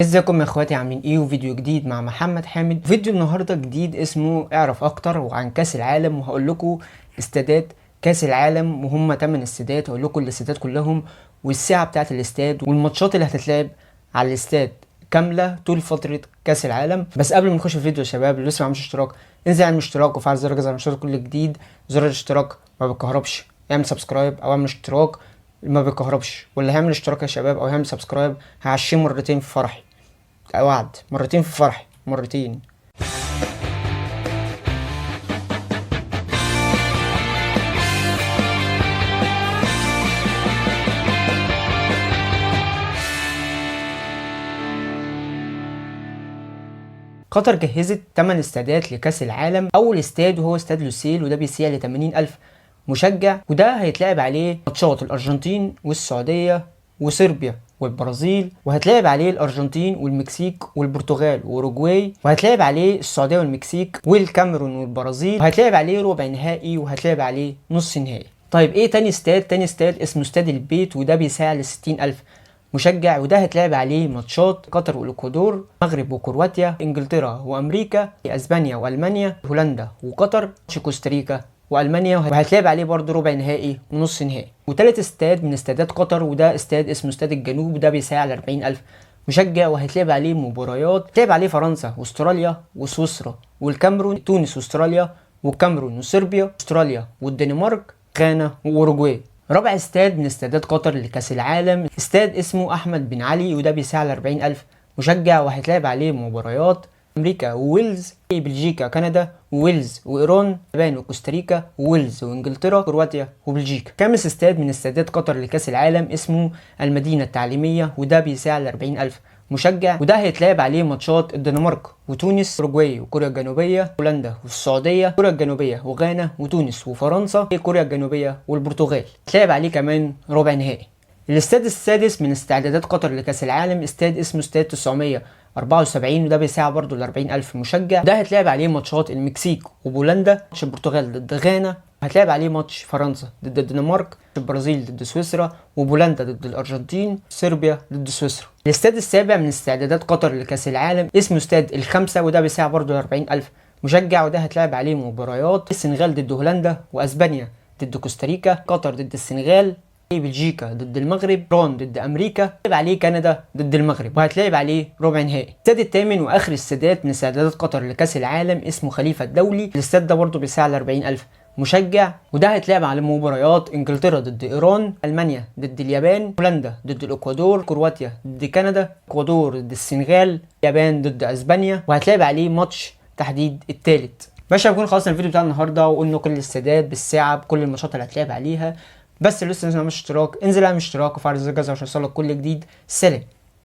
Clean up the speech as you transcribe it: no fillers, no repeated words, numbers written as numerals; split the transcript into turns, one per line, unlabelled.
ازيكم يا اخواتي، عاملين ايه؟ وفيديو جديد مع محمد حامد. فيديو النهارده جديد اسمه اعرف اكتر وعن كاس العالم، وهقول لكم استادات كاس العالم وهم 8 استادات. هقول لكم الاستادات كلهم والساعه بتاعه الاستاد والماتشات اللي هتتلعب على الاستاد كامله طول فتره كاس العالم. بس قبل ما نخش في الفيديو يا شباب، اللي لسه ما عملش اشتراك انزل اعمل اشتراك وفعل زر الجرس عشان كل جديد. زر الاشتراك ما بيتكهربش، اعمل سبسكرايب او اعمل اشتراك ما بيتكهربش، واللي هيعمل اشتراك يا شباب او هيعمل سبسكرايب هعشيه مرتين في فرحي. وعد مرتين في فرحي، مرتين. قطر جهزت 8 استادات لكأس العالم. أول استاد وهو استاد لوسيل، وده بيسيع ل 80,000 مشجع، وده هيتلعب عليه ماتشات الأرجنتين والسعودية وصربيا والبرازيل، وهتلعب عليه الأرجنتين والمكسيك والبرتغال وأوروجواي، وهتلعب عليه السعودية والمكسيك والكاميرون والبرازيل، وهتلعب عليه ربع نهائي، وهتلعب عليه نص نهائي. طيب ايه تاني استاد؟ تاني استاد اسمه استاد البيت، وده بيساع ل 60,000 مشجع، وده هتلعب عليه ماتشات قطر والاكوادور، المغرب وكرواتيا، انجلترا وامريكا، اسبانيا والمانيا، هولندا وقطر، كوستاريكا والمانيا، وهتلعب عليه برضه ربع نهائي ونص نهائي. وتالت استاد من استادات قطر، وده استاد اسمه استاد الجنوب، وده بيساع ل 40,000 مشجع، وهيتلعب عليه مباريات. هتلعب عليه فرنسا واستراليا وسويسرا والكاميرون، تونس واستراليا والكاميرون وصربيا، استراليا والدنمارك، غانا واوروجواي. رابع استاد من استادات قطر لكأس العالم استاد اسمه أحمد بن علي، وده بيساع ل 40,000 مشجع، وهيتلعب عليه مباريات أمريكا وويلز، بلجيكا كندا وويلز وإيران، اليابان وكوستاريكا وويلز وإنجلترا كرواتيا وبلجيكا. خامس استاد من استادات قطر لكأس العالم اسمه المدينة التعليمية، وده بيساع ل 40,000 مشجع، وده هيتلعب عليه ماتشات الدنمارك وتونس، اوروجواي وكوريا الجنوبيه، هولندا والسعوديه، كوريا الجنوبيه وغانا وتونس وفرنسا، كوريا الجنوبيه والبرتغال. هيتلعب عليه كمان ربع نهائي. الاستاد السادس من استعدادات قطر لكاس العالم استاد اسمه استاد 974، وده بيساع برضه ل 40,000 مشجع، ده هيتلعب عليه ماتشات المكسيك وبولندا، ماتش البرتغال ضد غانا، هتلعب عليه ماتش فرنسا ضد الدنمارك، البرازيل ضد سويسرا، وبولندا ضد الارجنتين، صربيا ضد سويسرا. الاستاد السابع من استعدادات قطر لكاس العالم اسمه استاد الخمسة، وده بيساع برضه ل 40,000 مشجع، وده هتلعب عليه مباريات السنغال ضد هولندا، واسبانيا ضد كوستاريكا، قطر ضد السنغال، بلجيكا ضد المغرب، ايران ضد امريكا، هتلعب عليه كندا ضد المغرب، وهتلعب عليه ربع نهائي. الاستاد الثامن واخر السادات من استعدادات قطر لكاس العالم اسمه خليفه الدولي، الاستاد ده برضه بيساع ل 40,000 مشجع، وده هيتلعب على مباريات انجلترا ضد ايران، المانيا ضد اليابان، هولندا ضد الاكوادور، كرواتيا ضد كندا، اكوادور ضد السنغال، اليابان ضد اسبانيا، وهتلعب عليه ماتش تحديد الثالث. باشا بكون خلصنا الفيديو بتاع النهارده، وقلنا كل الاستادات بالساعه بكل الماتشات اللي هتلعب عليها. بس لسه ما عملتش اشتراك انزل اعمل اشتراك وفعل زر الجرس عشان يوصلك كل جديد. سلام.